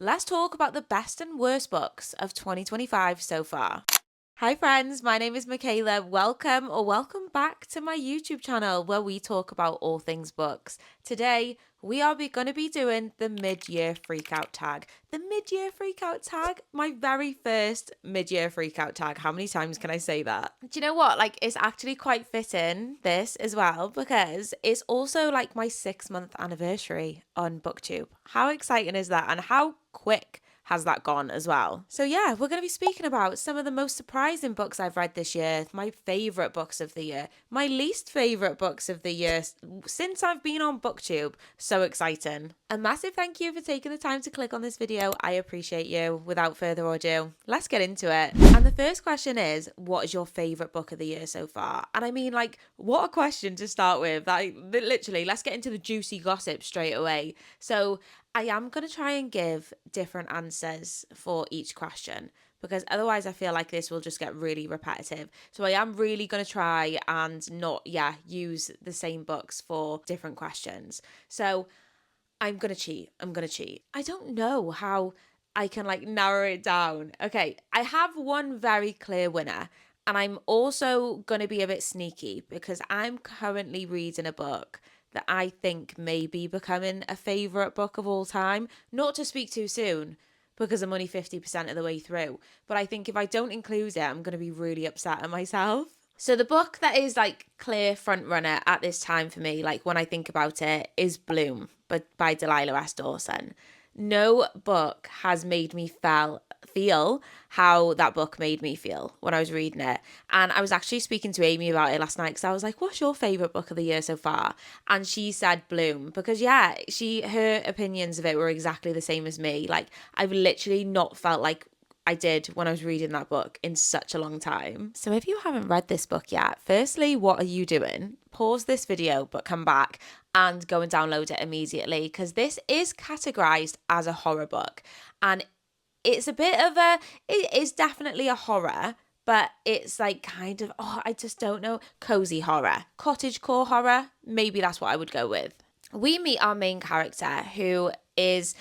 let's talk about the best and worst books of 2025 so far. Hi friends, my name is Michaela. Welcome back to my YouTube channel where we talk about all things books. Today, we are going to be doing the mid-year freakout tag. The mid-year freakout tag? My very first mid-year freakout tag. How many times can I say that? Do you know what? It's actually quite fitting, this as well, because it's also like my 6-month anniversary on BookTube. How exciting is that? And how quick has that gone as well? So yeah, we're going to be speaking about some of the most surprising books I've read this year, my favourite books of the year, my least favourite books of the year since I've been on BookTube. So exciting. A massive thank you for taking the time to click on this video. I appreciate you. Without further ado, let's get into it. And the first question is, what is your favourite book of the year so far? And I mean, what a question to start with. Literally, let's get into the juicy gossip straight away. So I am going to try and give different answers for each question because otherwise I feel like this will just get really repetitive. So I am really going to try and not, use the same books for different questions. So I'm going to cheat. I don't know how I can narrow it down. Okay, I have one very clear winner. And I'm also going to be a bit sneaky because I'm currently reading a book that I think may be becoming a favourite book of all time. Not to speak too soon, because I'm only 50% of the way through. But I think if I don't include it, I'm going to be really upset at myself. So the book that is clear front runner at this time for me, when I think about it, is Bloom, but by Delilah S. Dawson. No book has made me feel how that book made me feel when I was reading it. And I was actually speaking to Amy about it last night because I was like, what's your favourite book of the year so far? And she said Bloom because her opinions of it were exactly the same as me. I've literally not felt like I did when I was reading that book in such a long time. So if you haven't read this book yet, firstly, what are you doing? Pause this video, but come back and go and download it immediately because this is categorized as a horror book. And it's it is definitely a horror, but it's I just don't know, cozy horror, cottagecore horror. Maybe that's what I would go with. We meet our main character who is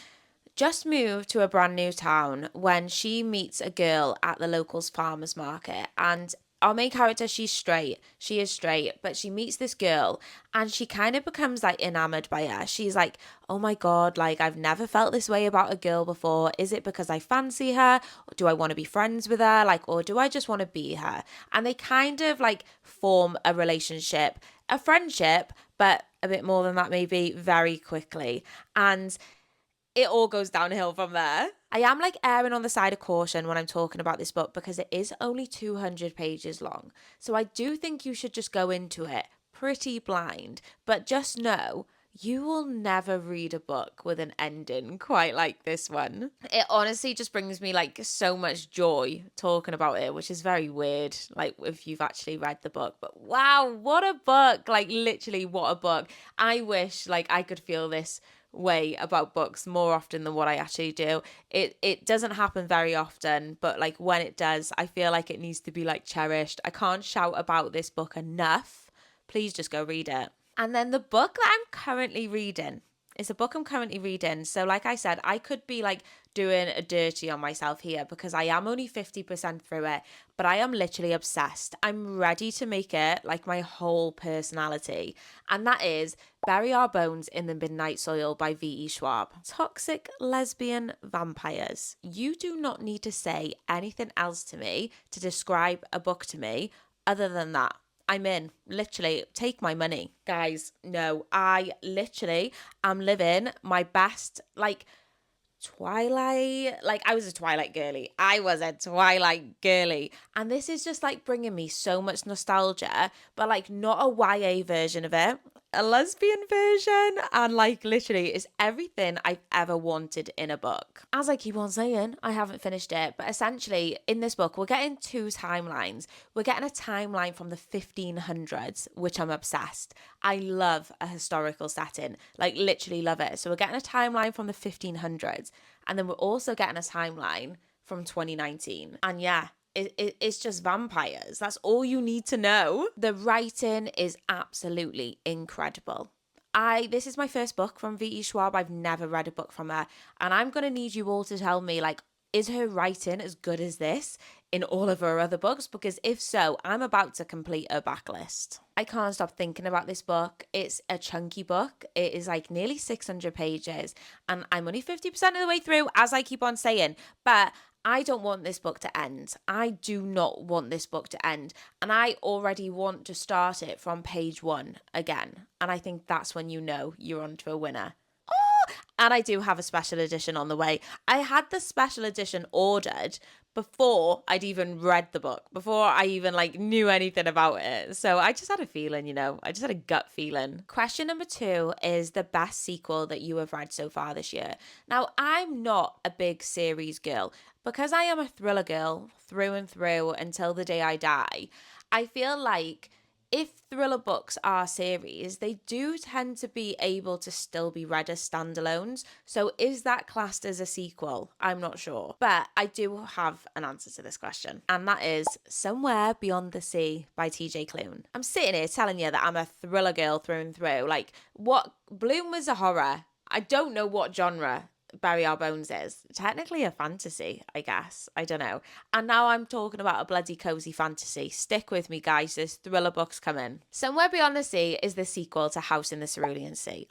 just moved to a brand new town when she meets a girl at the locals farmers market. And our main character, she is straight, but she meets this girl and she kind of becomes enamored by her. She's like, oh my God, I've never felt this way about a girl before. Is it because I fancy her? Or do I want to be friends with her? Or do I just want to be her? And they kind of form a relationship, a friendship, but a bit more than that maybe, very quickly. And it all goes downhill from there. I am erring on the side of caution when I'm talking about this book because it is only 200 pages long. So I do think you should just go into it pretty blind, but just know you will never read a book with an ending quite like this one. It honestly just brings me so much joy talking about it, which is very weird, if you've actually read the book. But wow, what a book. Literally, what a book. I wish I could feel this way about books more often than what I actually do. It doesn't happen very often, but when it does, I feel like it needs to be cherished. I can't shout about this book enough. Please just go read it. And then the book that I'm currently reading is a book I'm currently reading. So like I said, I could be doing a dirty on myself here because I am only 50% through it, but I am literally obsessed. I'm ready to make it my whole personality. And that is Bury Our Bones in the Midnight Soil by V.E. Schwab. Toxic lesbian vampires. You do not need to say anything else to me to describe a book to me other than that. I'm in. Literally, take my money. Guys, no, I literally am living my best, Twilight, I was a Twilight girly. And this is just bringing me so much nostalgia, but not a YA version of it, a lesbian version. And literally it's everything I've ever wanted in a book. As I keep on saying, I haven't finished it, but essentially in this book, we're getting two timelines. We're getting a timeline from the 1500s, which I'm obsessed. I love a historical setting, literally love it. So we're getting a timeline from the 1500s. And then we're also getting a timeline from 2019. And yeah, it's just vampires. That's all you need to know. The writing is absolutely incredible. This is my first book from V.E. Schwab. I've never read a book from her. And I'm going to need you all to tell me, like, is her writing as good as this in all of her other books? Because if so, I'm about to complete a backlist. I can't stop thinking about this book. It's a chunky book. It is like nearly 600 pages. And I'm only 50% of the way through, as I keep on saying. But I don't want this book to end. I do not want this book to end. And I already want to start it from page 1 again. And I think that's when you know you're onto a winner. And I do have a special edition on the way. I had the special edition ordered before I'd even read the book, before I even like knew anything about it. So I just had a feeling, I just had a gut feeling. Question number 2 is the best sequel that you have read so far this year. Now, I'm not a big series girl because I am a thriller girl through and through until the day I die. I feel like if thriller books are series, they do tend to be able to still be read as standalones. So is that classed as a sequel? I'm not sure. But I do have an answer to this question. And that is Somewhere Beyond the Sea by TJ Klune. I'm sitting here telling you that I'm a thriller girl through and through. Like, what Bloom was a horror. I don't know what genre Bury Our Bones is. Technically a fantasy, I guess. I don't know. And now I'm talking about a bloody cozy fantasy. Stick with me, guys. There's thriller books coming. Somewhere Beyond the Sea is the sequel to House in the Cerulean Sea.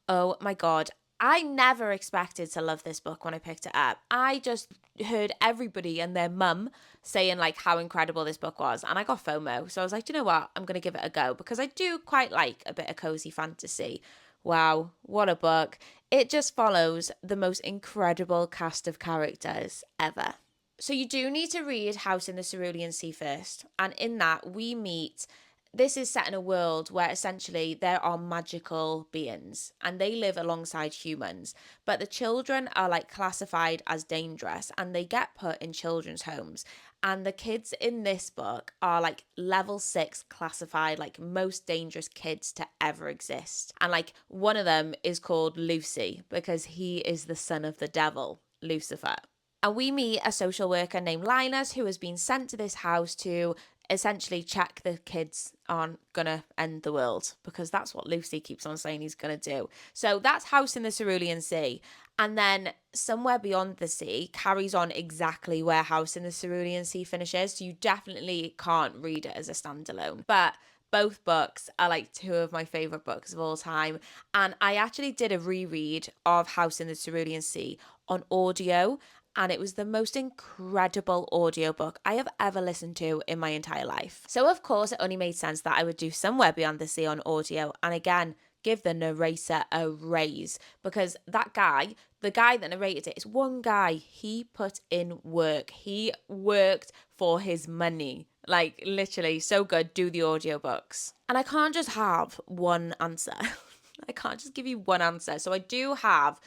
Oh my God. I never expected to love this book when I picked it up. I just heard everybody and their mum saying like how incredible this book was, and I got FOMO. So I was like, you know what? I'm going to give it a go because I do quite like a bit of cozy fantasy. Wow, what a book. It just follows the most incredible cast of characters ever. So you do need to read House in the Cerulean Sea first. And in that, we meet. This is set in a world where essentially there are magical beings and they live alongside humans. But the children are like classified as dangerous and they get put in children's homes. And the kids in this book are like level 6 classified, like most dangerous kids to ever exist. And like one of them is called Lucy because he is the son of the devil, Lucifer. And we meet a social worker named Linus who has been sent to this house to essentially check the kids aren't gonna end the world, because that's what Lucy keeps on saying he's gonna do. So that's House in the Cerulean Sea. And then Somewhere Beyond the Sea carries on exactly where House in the Cerulean Sea finishes. So you definitely can't read it as a standalone. But both books are like 2 of my favourite books of all time. And I actually did a reread of House in the Cerulean Sea on audio. And it was the most incredible audiobook I have ever listened to in my entire life. So of course it only made sense that I would do Somewhere Beyond the Sea on audio. And again, give the narrator a raise, because that guy, the guy that narrated it, is one guy. He put in work. He worked for his money. Like literally so good. Do the audiobooks. And I can't just have one answer. I can't just give you one answer. So I do have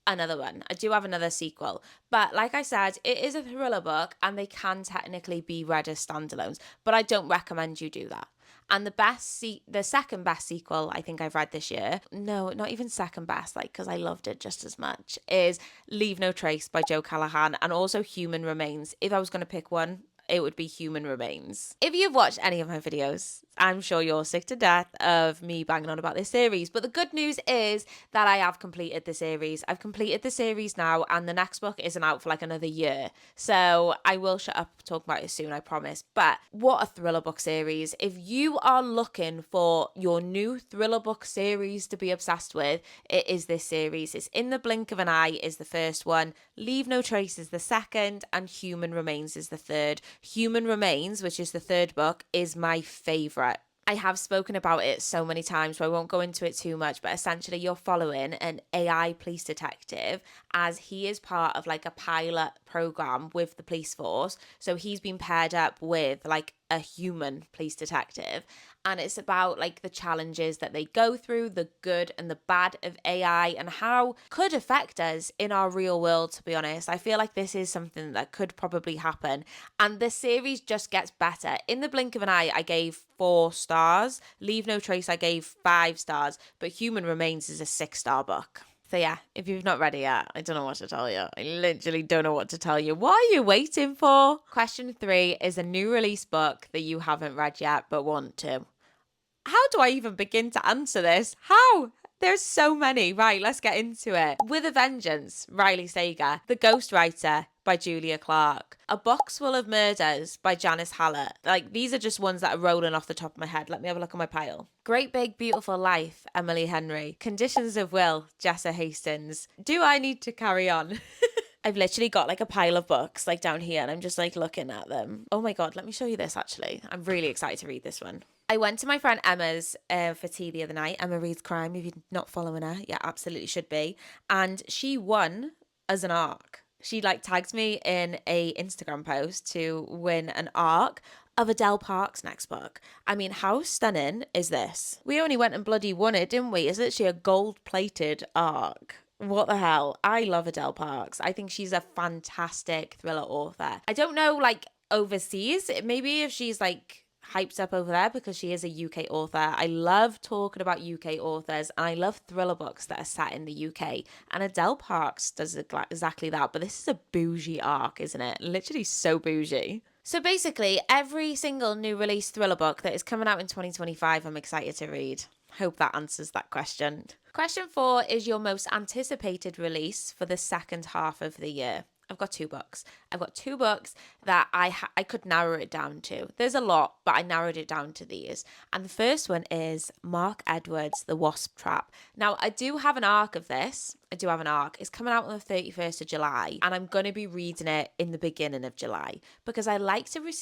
another one. I do have another sequel. But like I said, it is a thriller book and they can technically be read as standalones. But I don't recommend you do that. And the second best sequel I think I've read this year, no, not even second best, like, because I loved it just as much, is Leave No Trace by Joe Callahan, and also Human Remains. If I was going to pick one, it would be Human Remains. If you've watched any of my videos, I'm sure you're sick to death of me banging on about this series. But the good news is that I have completed the series. I've completed the series now, and the next book isn't out for like another year. So I will shut up talking about it soon, I promise. But what a thriller book series. If you are looking for your new thriller book series to be obsessed with, it is this series. It's In the Blink of an Eye is the first one. Leave No Trace is the second, and Human Remains is the third. Human Remains, which is the third book, is my favourite. I have spoken about it so many times, so I won't go into it too much, but essentially you're following an AI police detective as he is part of like a pilot program with the police force. So he's been paired up with like a human police detective, and it's about like the challenges that they go through, the good and the bad of AI, and how could affect us in our real world. To be honest, I feel like this is something that could probably happen, and the series just gets better. In the Blink of an Eye I gave 4 stars, Leave No Trace I gave 5 stars, but Human Remains is a 6-star book. So yeah, if you've not read it yet, I don't know what to tell you. I literally don't know what to tell you. What are you waiting for? Question 3 is a new release book that you haven't read yet but want to. How do I even begin to answer this? How? There's so many. Right, let's get into it. With a Vengeance, Riley Sager. The Ghostwriter by Julia Clark. A Box Full of Murders by Janice Hallett. Like, these are just ones that are rolling off the top of my head. Let me have a look at my pile. Great Big Beautiful Life, Emily Henry. Conditions of Will, Jessa Hastings. Do I need to carry on? I've literally got like a pile of books like down here and I'm just like looking at them. Oh my God, let me show you this actually. I'm really excited to read this one. I went to my friend Emma's for tea the other night. Emma Reads Crime. If you're not following her, yeah, absolutely should be. And she won as an ARC. She like tagged me in a Instagram post to win an ARC of Adele Park's next book. I mean, how stunning is this? We only went and bloody won it, didn't we? It's literally a gold-plated ARC. What the hell? I love Adele Parks. I think she's a fantastic thriller author. I don't know, like, overseas, maybe if she's, like, hyped up over there because she is a UK author. I love talking about UK authors and I love thriller books that are set in the UK. And Adele Parks does exactly that. But this is a bougie arc, isn't it? Literally so bougie. So basically, every single new release thriller book that is coming out in 2025, I'm excited to read. Hope that answers that question. Question 4 is your most anticipated release for the second half of the year. I've got two books. I've got two books that I could narrow it down to. There's a lot, but I narrowed it down to these. And the first one is Mark Edwards' The Wasp Trap. Now, I do have an arc of this. I do have an arc. It's coming out on the 31st of July, and I'm going to be reading it in the beginning of July because I like to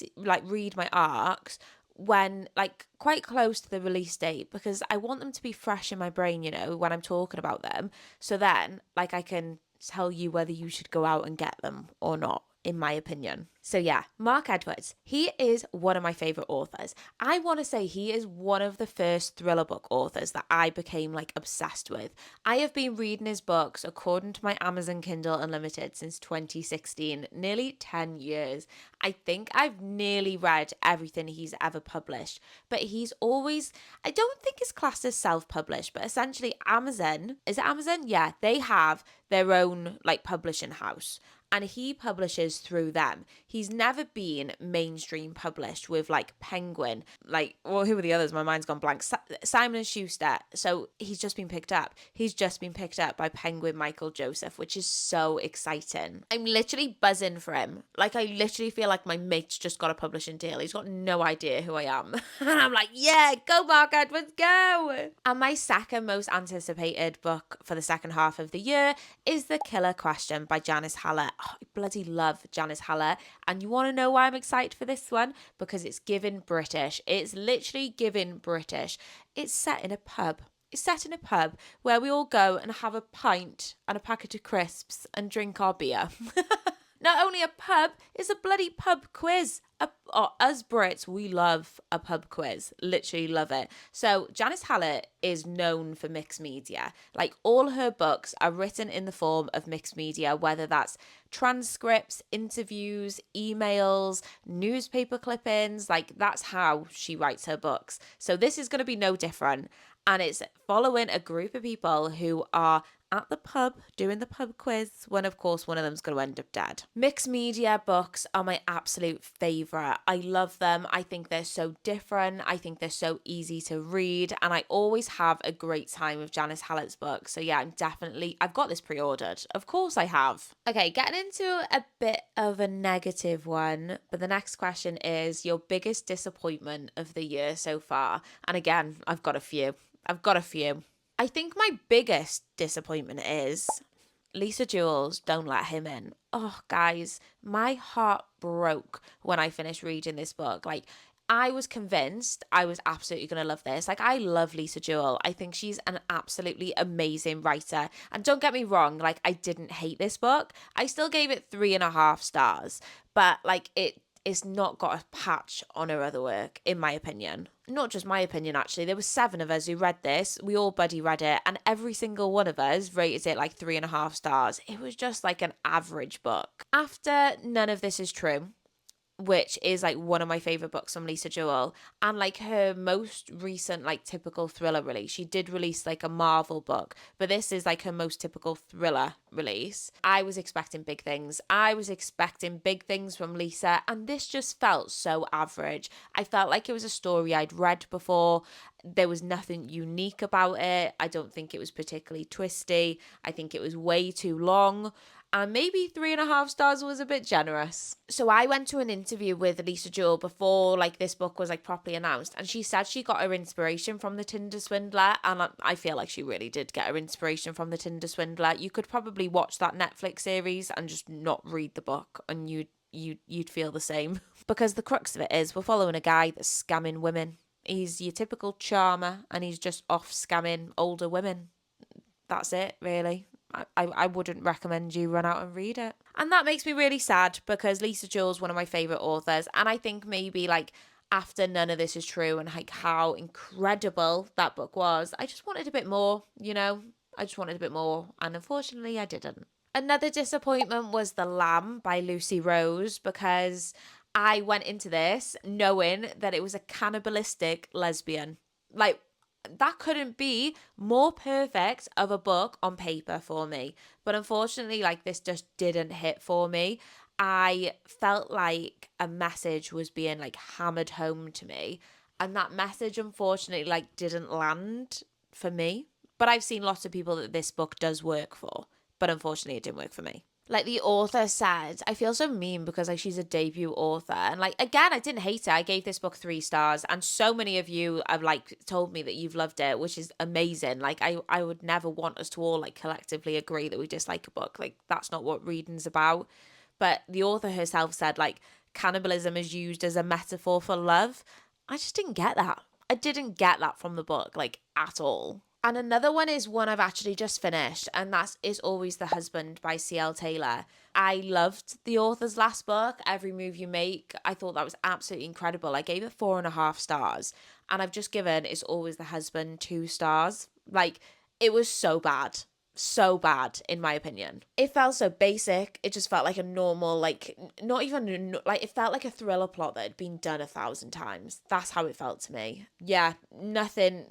read my arcs when like quite close to the release date because I want them to be fresh in my brain, you know, when I'm talking about them. So then like I can tell you whether you should go out and get them or not, in my opinion. So yeah, Mark Edwards, he is one of my favorite authors. I want to say he is one of the first thriller book authors that I became like obsessed with. I have been reading his books according to my Amazon Kindle Unlimited since 2016, nearly 10 years. I think I've nearly read everything he's ever published, but he's always, I don't think it's classed as self-published, but essentially Amazon, is it Amazon? Yeah, they have their own like publishing house and he publishes through them. He's never been mainstream published with like Penguin, like, well, who are the others? My mind's gone blank. Simon and Schuster. So he's just been picked up. He's just been picked up by Penguin Michael Joseph, which is so exciting. I'm literally buzzing for him. Like I literally feel like my mate's just got a publishing deal. He's got no idea who I am. And I'm like, yeah, go Mark Edwards, go. And my second most anticipated book for the second half of the year is The Killer Question by Janice Hallett. Oh, I bloody love Janice Hallett. And you want to know why I'm excited for this one? Because it's given British. It's literally given British. It's set in a pub. It's set in a pub where we all go and have a pint and a packet of crisps and drink our beer. Not only a pub, it's a bloody pub quiz. Us Brits, we love a pub quiz. Literally love it. So Janice Hallett is known for mixed media. Like all her books are written in the form of mixed media, whether that's transcripts, interviews, emails, newspaper clippings. Like that's how she writes her books. So this is going to be no different. And it's following a group of people who are at the pub doing the pub quiz when of course one of them's going to end up dead. Mixed media books are my absolute favourite. I love them. I think they're so different. I think they're so easy to read and I always have a great time with Janice Hallett's books. So yeah, I've got this pre-ordered. Of course I have. Okay, getting into a bit of a negative one, but the next question is your biggest disappointment of the year so far. And again, I've got a few. I think my biggest disappointment is Lisa Jewell's Don't Let Him In. Oh, guys, my heart broke when I finished reading this book. Like, I was convinced I was absolutely going to love this. Like, I love Lisa Jewell. I think she's an absolutely amazing writer. And don't get me wrong, like, I didn't hate this book. I still gave it 3.5 stars. But, like, it's not got a patch on her other work, in my opinion. Not just my opinion, actually. There were 7 of us who read this. We all buddy read it. And every single one of us rated it like 3.5 stars. It was just like an average book. After None of This Is True, which is like one of my favorite books from Lisa Jewell, and like her most recent like typical thriller release. She did release like a Marvel book, but this is like her most typical thriller release. I was expecting big things. I was expecting big things from Lisa, and this just felt so average. I felt like it was a story I'd read before. There was nothing unique about it. I don't think it was particularly twisty. I think it was way too long. And maybe 3.5 stars was a bit generous. So I went to an interview with Lisa Jewell before like this book was like properly announced, and she said she got her inspiration from The Tinder Swindler, and I feel like she really did get her inspiration from The Tinder Swindler. You could probably watch that Netflix series and just not read the book, and you'd feel the same. Because the crux of it is we're following a guy that's scamming women. He's your typical charmer, and he's just off scamming older women. That's it, really. I wouldn't recommend you run out and read it. And that makes me really sad because Lisa Jewell's one of my favourite authors. And I think maybe like after None of This Is True and like how incredible that book was, I just wanted a bit more, you know? I just wanted a bit more. And unfortunately, I didn't. Another disappointment was The Lamb by Lucy Rose, because I went into this knowing that it was a cannibalistic lesbian. Like, that couldn't be more perfect of a book on paper for me. But unfortunately, like, this just didn't hit for me. I felt like a message was being like hammered home to me, and that message unfortunately like didn't land for me. But I've seen lots of people that this book does work for, but unfortunately it didn't work for me. Like the author said, I feel so mean because like she's a debut author, and like again, I didn't hate it. I gave this book 3 stars, and so many of you have like told me that you've loved it, which is amazing. Like I would never want us to all like collectively agree that we dislike a book. Like that's not what reading's about. But the author herself said like cannibalism is used as a metaphor for love. I just didn't get that. I didn't get that from the book like at all. And another one is one I've actually just finished, and that is Always the Husband by C.L. Taylor. I loved the author's last book, Every Move You Make. I thought that was absolutely incredible. I gave it 4.5 stars, and I've just given It's Always the Husband 2 stars. Like, it was so bad. So bad, in my opinion. It felt so basic. It just felt like a normal, like, not even, like, it felt like a thriller plot that had been done 1,000 times. That's how it felt to me. Yeah, nothing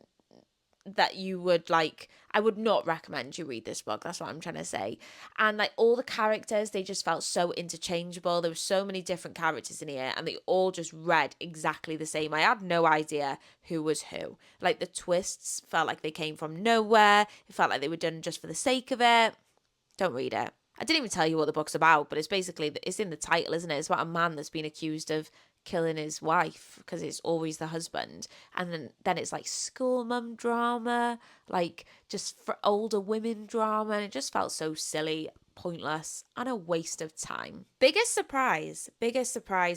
that you would like. I would not recommend you read this book. That's what I'm trying to say. And like all the characters, they just felt so interchangeable. There were so many different characters in here, and they all just read exactly the same. I had no idea who was who. Like the twists felt like they came from nowhere. It felt like they were done just for the sake of it. Don't read it. I didn't even tell you what the book's about, but it's basically, it's in the title, isn't it? It's about a man that's been accused of killing his wife because it's always the husband, and then it's like school mum drama, like just for older women drama, and it just felt so silly, pointless, and a waste of time. Biggest surprise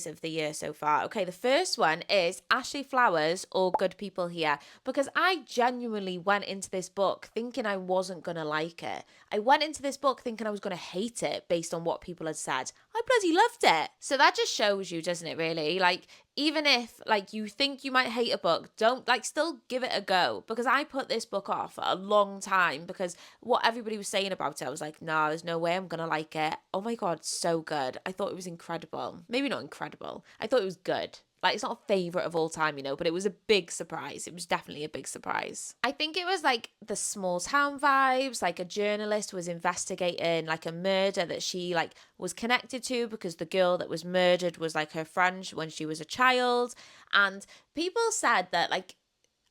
of the year so far. Okay, the first one is Ashley Flowers or Good People Here, because I genuinely went into this book thinking I wasn't gonna like it. I went into this book thinking I was gonna hate it based on what people had said. I bloody loved it. So that just shows you, doesn't it, really? Like, even if like you think you might hate a book, don't like, still give it a go, because I put this book off for a long time because what everybody was saying about it, I was like, no, there's no way I'm gonna like it. Oh my god, so good. I thought it was incredible. Maybe not incredible, I thought it was good. Like, it's not a favourite of all time, you know, but it was a big surprise. It was definitely a big surprise. I think it was like the small town vibes, like a journalist was investigating like a murder that she like was connected to because the girl that was murdered was like her friend when she was a child. And people said that like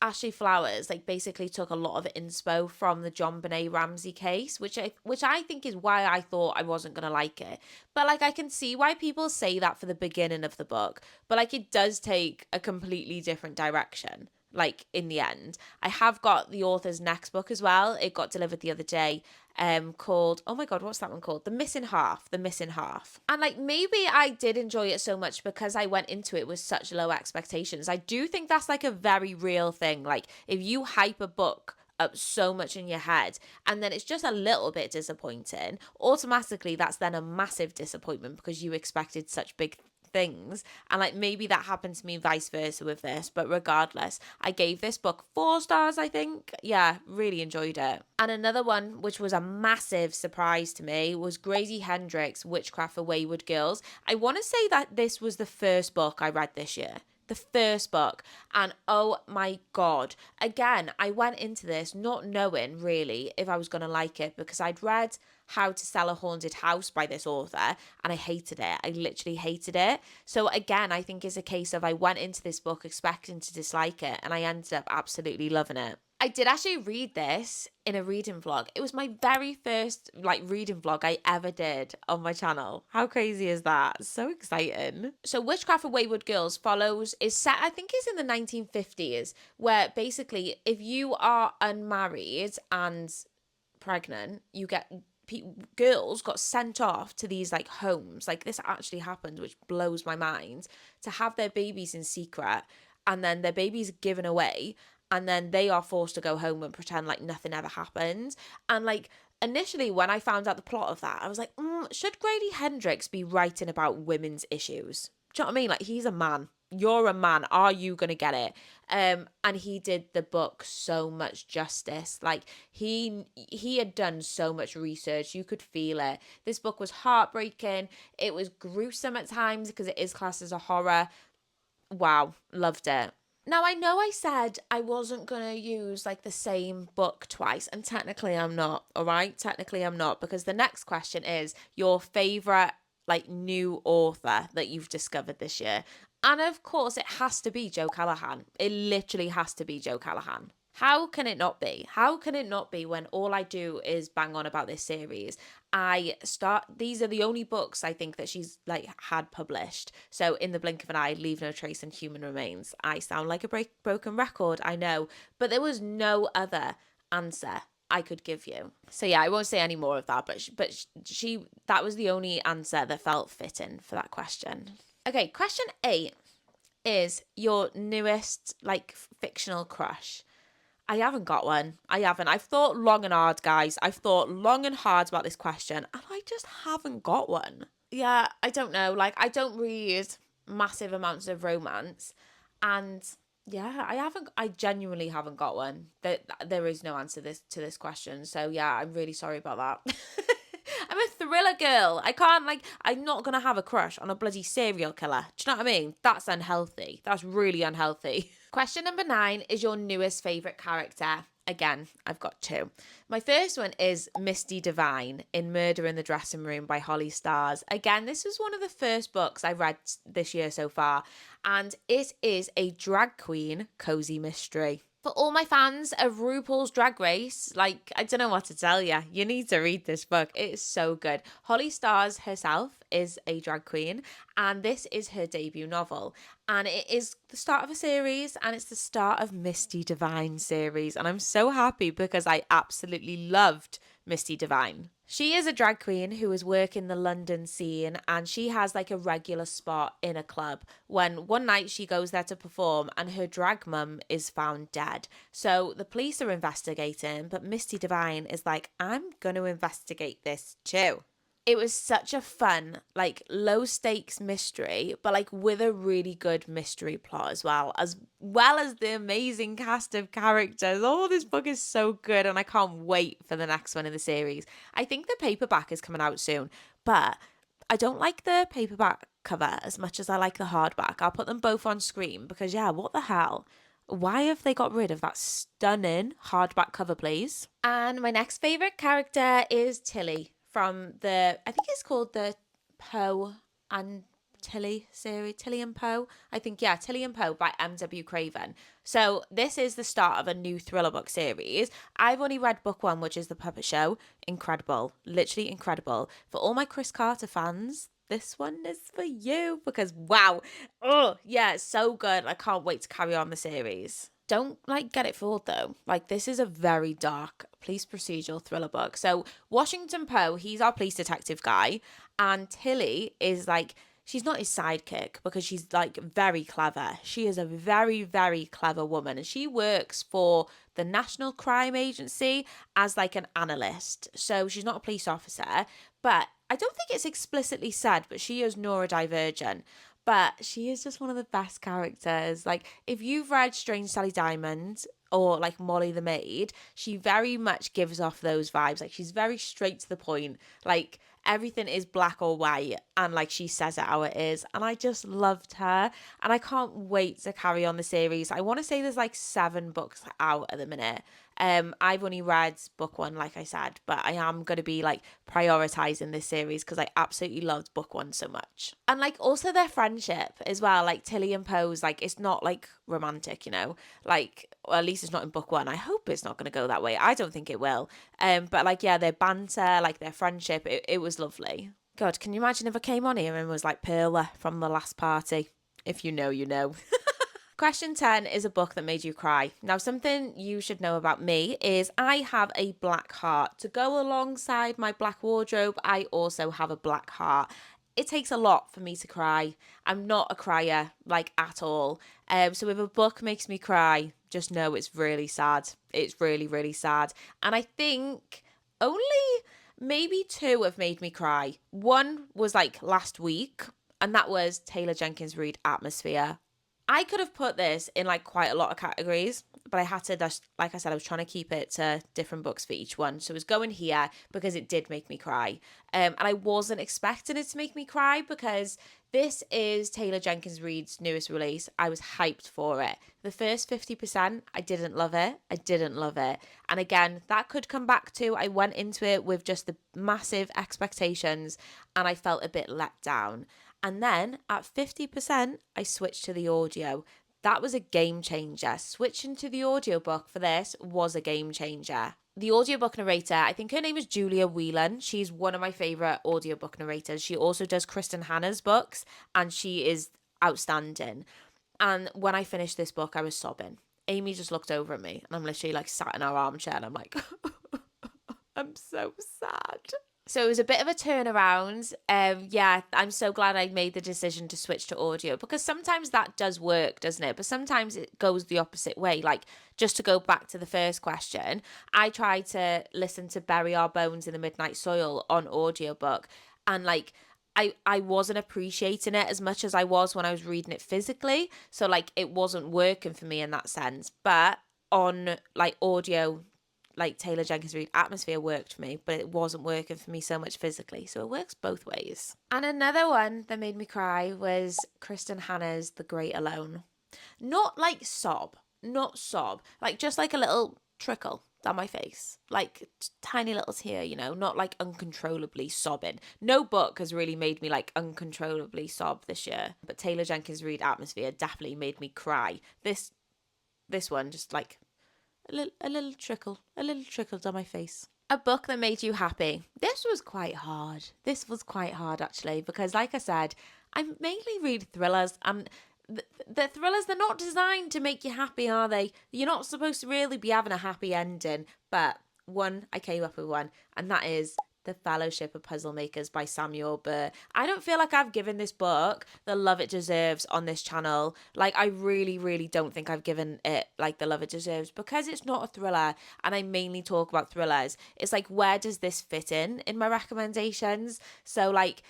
Ashley Flowers like basically took a lot of inspo from the JonBenet Ramsey case, which I think is why I thought I wasn't gonna like it. But like I can see why people say that for the beginning of the book, but like it does take a completely different direction. Like in the end, I have got the author's next book as well. It got delivered the other day, called, oh my god, what's that one called? The Missing Half. And like maybe I did enjoy it so much because I went into it with such low expectations. I do think that's like a very real thing. Like if you hype a book up so much in your head and then it's just a little bit disappointing, automatically that's then a massive disappointment because you expected such big things, and like maybe that happened to me vice versa with this, but regardless, I gave this book 4 stars, I think. Yeah, really enjoyed it. And another one which was a massive surprise to me was Gracie Hendricks' Witchcraft for Wayward Girls. I want to say that this was the first book I read this year, the first book, and oh my god, again, I went into this not knowing really if I was going to like it, because I'd read How to Sell a Haunted House by this author and I hated it. I literally hated it. So again, I think it's a case of I went into this book expecting to dislike it and I ended up absolutely loving it. I did actually read this in a reading vlog. It was my very first reading vlog I ever did on my channel. How crazy is that? So exciting. So Witchcraft for Wayward Girls is set, I think it's in the 1950s, where basically if you are unmarried and pregnant, you get girls got sent off to these homes, this actually happened, which blows my mind, to have their babies in secret, and then their babies given away, and then they are forced to go home and pretend like nothing ever happened. And initially when I found out the plot of that, I was like, should Grady Hendrix be writing about women's issues? Do you know what I mean? He's a man. You're a man. Are you going to get it? And he did the book so much justice. He had done so much research. You could feel it. This book was heartbreaking. It was gruesome at times because it is classed as a horror. Wow. Loved it. Now, I know I said I wasn't going to use the same book twice, and technically I'm not, all right? Technically I'm not, because the next question is your favourite new author that you've discovered this year. And of course it has to be Joe Callahan. It literally has to be Joe Callahan. How can it not be? How can it not be when all I do is bang on about this series? These are the only books I think that she's had published. So In the Blink of an Eye, Leave No Trace, and Human Remains. I sound like a broken record, I know, but there was no other answer I could give you. So yeah, I won't say any more of that, but she that was the only answer that felt fitting for that question. Okay, question 8 is your newest fictional crush. I haven't got one. I haven't. I've thought long and hard, guys. I've thought long and hard about this question, and I just haven't got one. Yeah, I don't know. I don't read massive amounts of romance, and yeah, I genuinely haven't got one. There is no answer to this question. So yeah, I'm really sorry about that. I'm a thriller girl. I can't I'm not going to have a crush on a bloody serial killer. Do you know what I mean? That's unhealthy. That's really unhealthy. Question number 9 is your newest favourite character. Again, I've got 2. My first one is Misty Divine in Murder in the Dressing Room by Holly Stars. Again, this was one of the first books I read this year so far, and it is a drag queen cozy mystery. For all my fans of RuPaul's Drag Race, I don't know what to tell you. You need to read this book. It is so good. Holly Stars herself is a drag queen, and this is her debut novel. And it is the start of a series, and it's the start of Misty Divine series. And I'm so happy because I absolutely loved Misty Divine. She is a drag queen who is working the London scene, and she has a regular spot in a club when one night she goes there to perform and her drag mum is found dead. So the police are investigating, but Misty Divine is I'm going to investigate this too. It was such a fun, low stakes mystery, but with a really good mystery plot as well as the amazing cast of characters. Oh, this book is so good, and I can't wait for the next one in the series. I think the paperback is coming out soon, but I don't like the paperback cover as much as I like the hardback. I'll put them both on screen because, yeah, what the hell? Why have they got rid of that stunning hardback cover, please? And my next favourite character is Tilly from I think it's called the Poe and Tilly series, Tilly and Poe. I think, yeah, Tilly and Poe by M.W. Craven. So this is the start of a new thriller book series. I've only read book 1, which is The Puppet Show. Incredible. Literally incredible. For all my Chris Carter fans, this one is for you because, wow. Oh, yeah, it's so good. I can't wait to carry on the series. Don't get it fooled though. This is a very dark police procedural thriller book. So Washington Poe, he's our police detective guy, and Tilly is she's not his sidekick because she's very clever. She is a very, very clever woman, and she works for the National Crime Agency as an analyst. So she's not a police officer, but I don't think it's explicitly said, but she is neurodivergent. But she is just one of the best characters. Like, if you've read Strange Sally Diamond or like Molly the Maid, she very much gives off those vibes. Like, she's very straight to the point. Like, everything is black or white, and like she says it how it is. And I just loved her, and I can't wait to carry on the series. I want to say there's like 7 books out at the minute. I've only read book 1, like I said, but I am going to be like prioritizing this series because I absolutely loved book 1 so much. And like also their friendship as well, like Tilly and Poe's, like it's not like romantic, you know, like, or at least it's not in book 1. I hope it's not going to go that way. I don't think it will. But like, yeah, their banter, like their friendship, it was lovely. God, can you imagine if I came on here and was like Perla from The Last Party? If you know, you know. Question 10 is a book that made you cry. Now, something you should know about me is I have a black heart. To go alongside my black wardrobe, I also have a black heart. It takes a lot for me to cry. I'm not a crier, like, at all. So if a book makes me cry, just know it's really sad. It's really, really sad. And I think only maybe 2 have made me cry. One was like last week, and that was Taylor Jenkins Reid Atmosphere. I could have put this in like quite a lot of categories, but I had to just, like I said, I was trying to keep it to different books for each one. So it was going here because it did make me cry. And I wasn't expecting it to make me cry because this is Taylor Jenkins Reid's newest release. I was hyped for it. The first 50%, I didn't love it. I didn't love it. And again, that could come back to, I went into it with just the massive expectations and I felt a bit let down. And then at 50%, I switched to the audio. That was a game changer. Switching to the audiobook for this was a game changer. The audiobook narrator, I think her name is Julia Whelan. She's one of my favourite audiobook narrators. She also does Kristen Hanna's books, and she is outstanding. And when I finished this book, I was sobbing. Amy just looked over at me, and I'm literally like sat in our armchair, and I'm like, I'm so sad. So it was a bit of a turnaround. Yeah, I'm so glad I made the decision to switch to audio because sometimes that does work, doesn't it? But sometimes it goes the opposite way. Like, just to go back to the first question, I tried to listen to Bury Our Bones in the Midnight Soil on audiobook, and like, I wasn't appreciating it as much as I was when I was reading it physically. So like, it wasn't working for me in that sense. But on like audio, like Taylor Jenkins Reid Atmosphere worked for me, but it wasn't working for me so much physically. So it works both ways. And another one that made me cry was Kristen Hanna's The Great Alone. Not like sob, not sob, like just like a little trickle down my face, like tiny little tear, you know, not like uncontrollably sobbing. No book has really made me like uncontrollably sob this year, but Taylor Jenkins Reid Atmosphere definitely made me cry. This one just like a little trickle down my face. A book that made you happy. This was quite hard. Actually, because like I said, I mainly read thrillers, and the thrillers, they're not designed to make you happy, are they? You're not supposed to really be having a happy ending. But I came up with one, and that is The Fellowship of Puzzlemakers by Samuel Burr. I don't feel like I've given this book the love it deserves on this channel. Like, I really, really don't think I've given it like the love it deserves because it's not a thriller, and I mainly talk about thrillers. It's like, where does this fit in my recommendations? So like,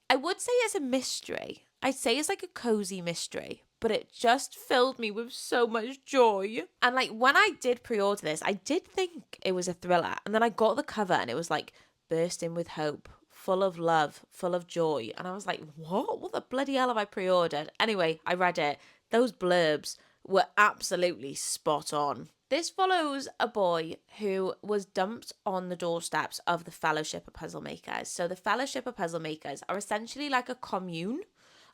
I would say it's a mystery. I'd say it's like a cozy mystery, but it just filled me with so much joy. And like, when I did pre-order this, I did think it was a thriller, and then I got the cover and it was like, bursting with hope, full of love, full of joy. And I was like, what the bloody hell have I pre-ordered? Anyway, I read it. Those blurbs were absolutely spot on. This follows a boy who was dumped on the doorsteps of the Fellowship of Puzzlemakers. So the Fellowship of Puzzlemakers are essentially like a commune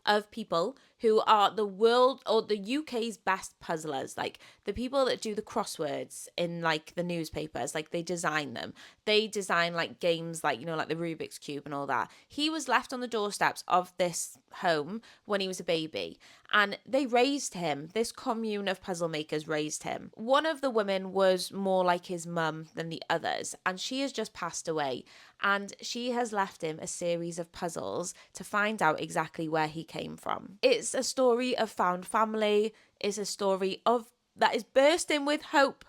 of people who are the world or the UK's best puzzlers, like the people that do the crosswords in like the newspapers, like they design them. They design like games like, you know, like the Rubik's Cube and all that. He was left on the doorsteps of this home when he was a baby, and they raised him. This commune of puzzle makers raised him. One of the women was more like his mum than the others, and she has just passed away, and she has left him a series of puzzles to find out exactly where he came from. It's a story of found family. It's a story of that is bursting with hope.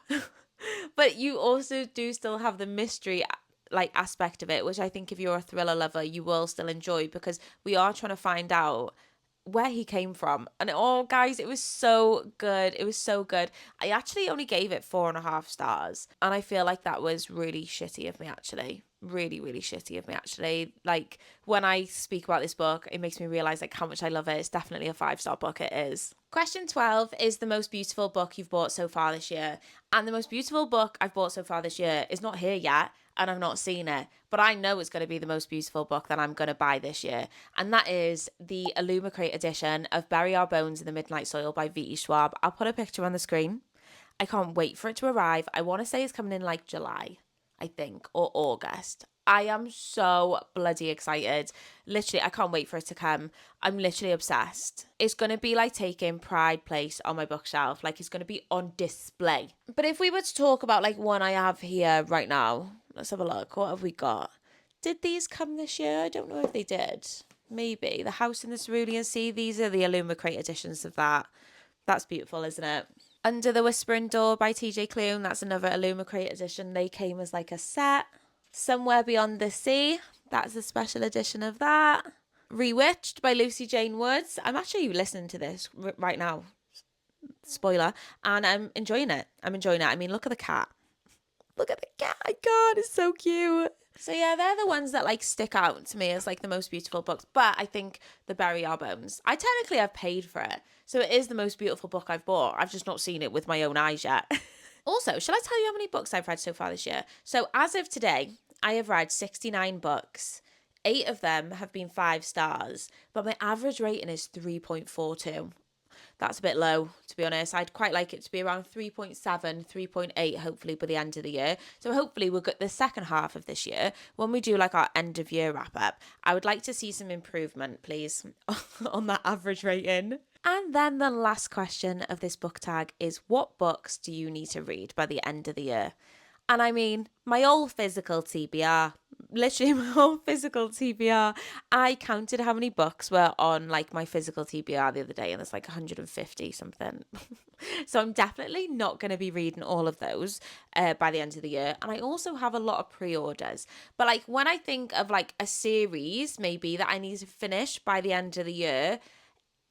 But you also do still have the mystery like aspect of it, which I think if you're a thriller lover, you will still enjoy, because we are trying to find out where he came from. And oh, guys, it was so good. It was so good. I actually only gave it 4.5 stars. And I feel like that was really shitty of me, actually. Really, really shitty of me, actually. Like, when I speak about this book, it makes me realize like how much I love it. It's definitely a 5-star book. It is. Question 12 is the most beautiful book you've bought so far this year. And the most beautiful book I've bought so far this year is not here yet, and I've not seen it, but I know it's going to be the most beautiful book that I'm going to buy this year. And that is the Illumicrate edition of Bury Our Bones in the Midnight Soil by V.E. Schwab. I'll put a picture on the screen. I can't wait for it to arrive. I want to say it's coming in like July, I think, or August. I am so bloody excited. Literally, I can't wait for it to come. I'm literally obsessed. It's going to be like taking pride place on my bookshelf. Like, it's going to be on display. But if we were to talk about like one I have here right now, let's have a look. What have we got? Did these come this year? I don't know if they did. Maybe. The House in the Cerulean Sea. These are the Illumicrate editions of that. That's beautiful, isn't it? Under the Whispering Door by TJ Klune. That's another Illumicrate edition. They came as like a set. Somewhere Beyond the Sea. That's a special edition of that. Rewitched by Lucy Jane Woods. I'm actually listening to this right now. Spoiler. And I'm enjoying it. I mean, look at the cat. Look at the cat. God, it's so cute. So yeah, they're the ones that like stick out to me as like the most beautiful books. But I think the Bury Our Bones, I technically have paid for it. So it is the most beautiful book I've bought. I've just not seen it with my own eyes yet. Also, shall I tell you how many books I've read so far this year? So as of today, I have read 69 books. 8 of them have been 5 stars, but my average rating is 3.42. That's a bit low, to be honest. I'd quite like it to be around 3.7, 3.8, hopefully by the end of the year. So hopefully we'll get the second half of this year, when we do like our end of year wrap up, I would like to see some improvement, please, on that average rating. And then the last question of this book tag is, what books do you need to read by the end of the year? And I mean, my old physical TBR, literally my whole physical TBR. I counted how many books were on like my physical TBR the other day, and it's like 150 something. So I'm definitely not going to be reading all of those by the end of the year. And I also have a lot of pre-orders. But like when I think of like a series maybe that I need to finish by the end of the year,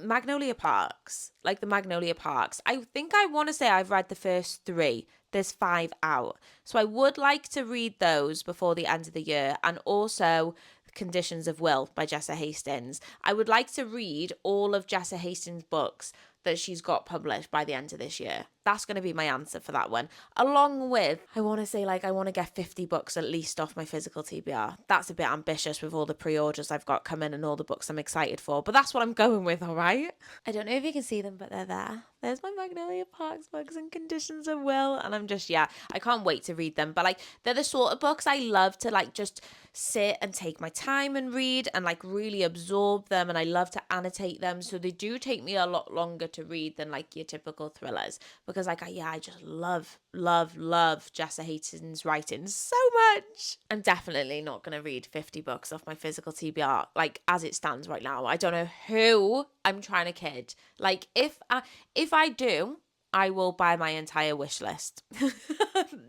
Magnolia Parks, like the Magnolia Parks. I think I want to say I've read the first 3. There's 5 out. So I would like to read those before the end of the year. And also Conditions of Will by Jessa Hastings. I would like to read all of Jessa Hastings' books that she's got published by the end of this year. That's going to be my answer for that one. Along with, I want to say like I want to get 50 books at least off my physical TBR. That's a bit ambitious with all the pre-orders I've got coming and all the books I'm excited for. But that's what I'm going with, all right? I don't know if you can see them, but they're there. There's my Magnolia Parks books and Conditions of Will. And I'm just, yeah, I can't wait to read them. But like, they're the sort of books I love to like just sit and take my time and read and like really absorb them. And I love to annotate them. So they do take me a lot longer to read than like your typical thrillers. Because like, I just love Jessa Hastings' writing so much. I'm definitely not going to read 50 books off my physical TBR, like as it stands right now. I don't know who I'm trying to kid. Like if I do, I will buy my entire wish list.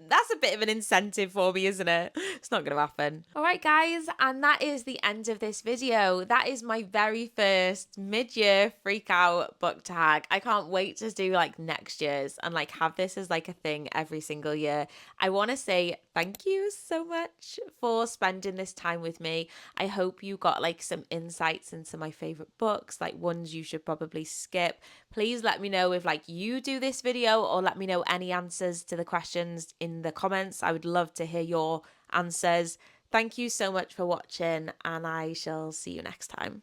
That's a bit of an incentive for me, isn't it? It's not going to happen. All right, guys. And that is the end of this video. That is my very first mid-year freak out book tag. I can't wait to do like next year's and like have this as like a thing every single year. I want to say thank you so much for spending this time with me. I hope you got like some insights into my favorite books, like ones you should probably skip. Please let me know if like you do this video, or let me know any answers to the questions in the comments. I would love to hear your answers. Thank you so much for watching, and I shall see you next time.